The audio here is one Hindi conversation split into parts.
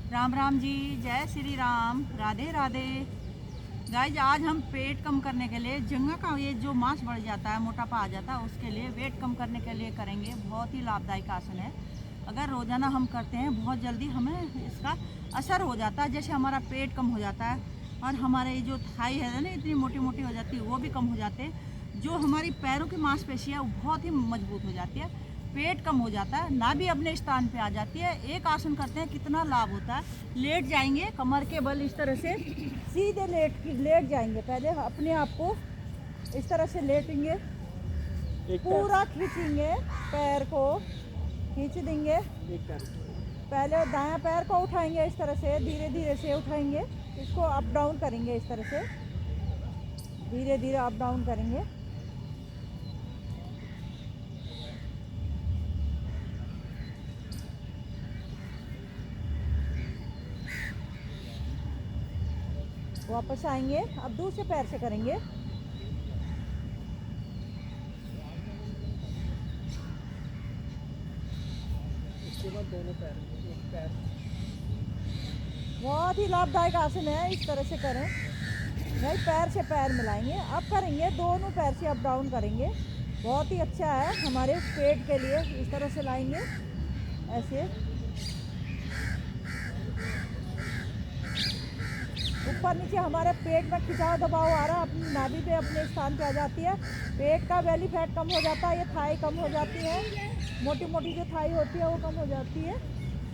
राम राम जी, जय श्री राम, राधे राधे। गाइज आज हम पेट कम करने के लिए जंघा का ये जो मांस बढ़ जाता है, मोटापा आ जाता है, उसके लिए वेट कम करने के लिए करेंगे। बहुत ही लाभदायक आसन है। अगर रोज़ाना हम करते हैं बहुत जल्दी हमें इसका असर हो जाता है। जैसे हमारा पेट कम हो जाता है और हमारे जो थाई है ना इतनी मोटी मोटी हो जाती है वो भी कम हो जाते हैं। जो हमारी पैरों की मांसपेशियाँ वो बहुत ही मजबूत हो जाती है, पेट कम हो जाता है, नाभि अपने स्थान पे आ जाती है। एक आसन करते हैं कितना लाभ होता है। लेट जाएंगे, कमर के बल इस तरह से सीधे लेट जाएंगे। पहले अपने आप को इस तरह से लेटेंगे, पूरा खींचेंगे, पैर को खींच देंगे। पहले दायां पैर को उठाएंगे, इस तरह से धीरे धीरे से उठाएंगे, इसको अप डाउन करेंगे। इस तरह से धीरे धीरे अप डाउन करेंगे। वापस आएंगे, अब दूसरे पैर से करेंगे। इसके बाद दोनों पैर, एक पैर। बहुत ही लाभदायक आसन है, इस तरह से करें। भाई पैर से पैर मिलाएंगे, अब करेंगे दोनों पैर से अप डाउन करेंगे। बहुत ही अच्छा है हमारे पेट के लिए। इस तरह से लाएंगे, ऐसे ऊपर नीचे हमारे पेट में खिंचाव दबाव आ रहा है, अपनी नाभि पे अपने स्थान पे आ जाती है। पेट का बेली फैट कम हो जाता है, ये थाई कम हो जाती है, मोटी मोटी जो थाई होती है वो कम हो जाती है।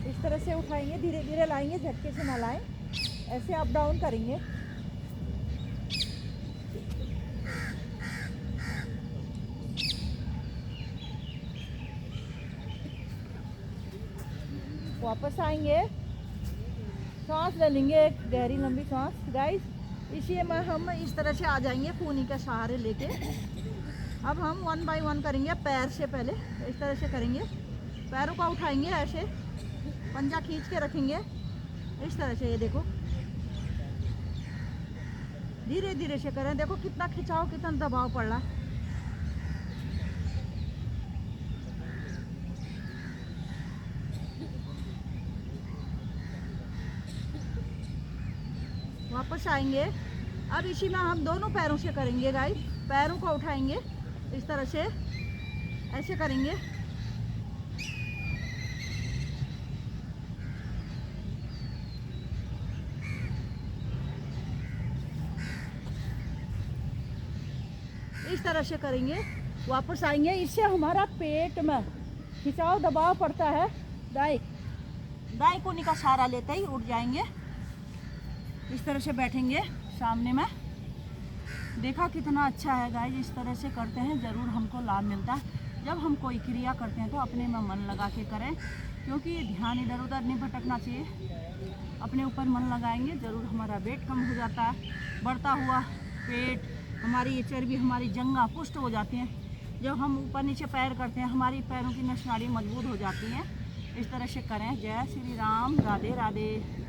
इस तरह से उठाएंगे, धीरे धीरे लाएंगे, झटके से ना लाएं, ऐसे अप डाउन करेंगे। वापस आएंगे, सांस ले लेंगे, एक गहरी लंबी सांस। गाइस इसी में हम इस तरह से आ जाएंगे पूनी के सहारे लेके। अब हम 1 बाय 1 करेंगे। पैर से पहले इस तरह से करेंगे, पैरों को उठाएंगे, ऐसे पंजा खींच के रखेंगे इस तरह से। ये देखो धीरे धीरे से करें, देखो कितना खिंचाव, कितना दबाव पड़ रहा है। वापस आएंगे, अब इसी में हम दोनों पैरों से करेंगे। गाइस पैरों को उठाएंगे, इस तरह से ऐसे करेंगे। इस तरह से करेंगे, वापस आएंगे। इससे हमारा पेट में खिंचाव दबाव पड़ता है। दाई कोनी का सहारा लेते ही उठ जाएंगे। इस तरह से बैठेंगे सामने में। देखा कितना अच्छा है गाइस, इस तरह से करते हैं ज़रूर हमको लाभ मिलता है। जब हम कोई क्रिया करते हैं तो अपने में मन लगा के करें, क्योंकि ध्यान इधर उधर नहीं भटकना चाहिए। अपने ऊपर मन लगाएंगे ज़रूर हमारा वेट कम हो जाता है। बढ़ता हुआ पेट, हमारी ये चर्बी, हमारी जंघा पुष्ट हो जाती हैं। जब हम ऊपर नीचे पैर करते हैं हमारी पैरों की नस नाड़ी मजबूत हो जाती हैं। इस तरह से करें। जय श्री राम, राधे राधे।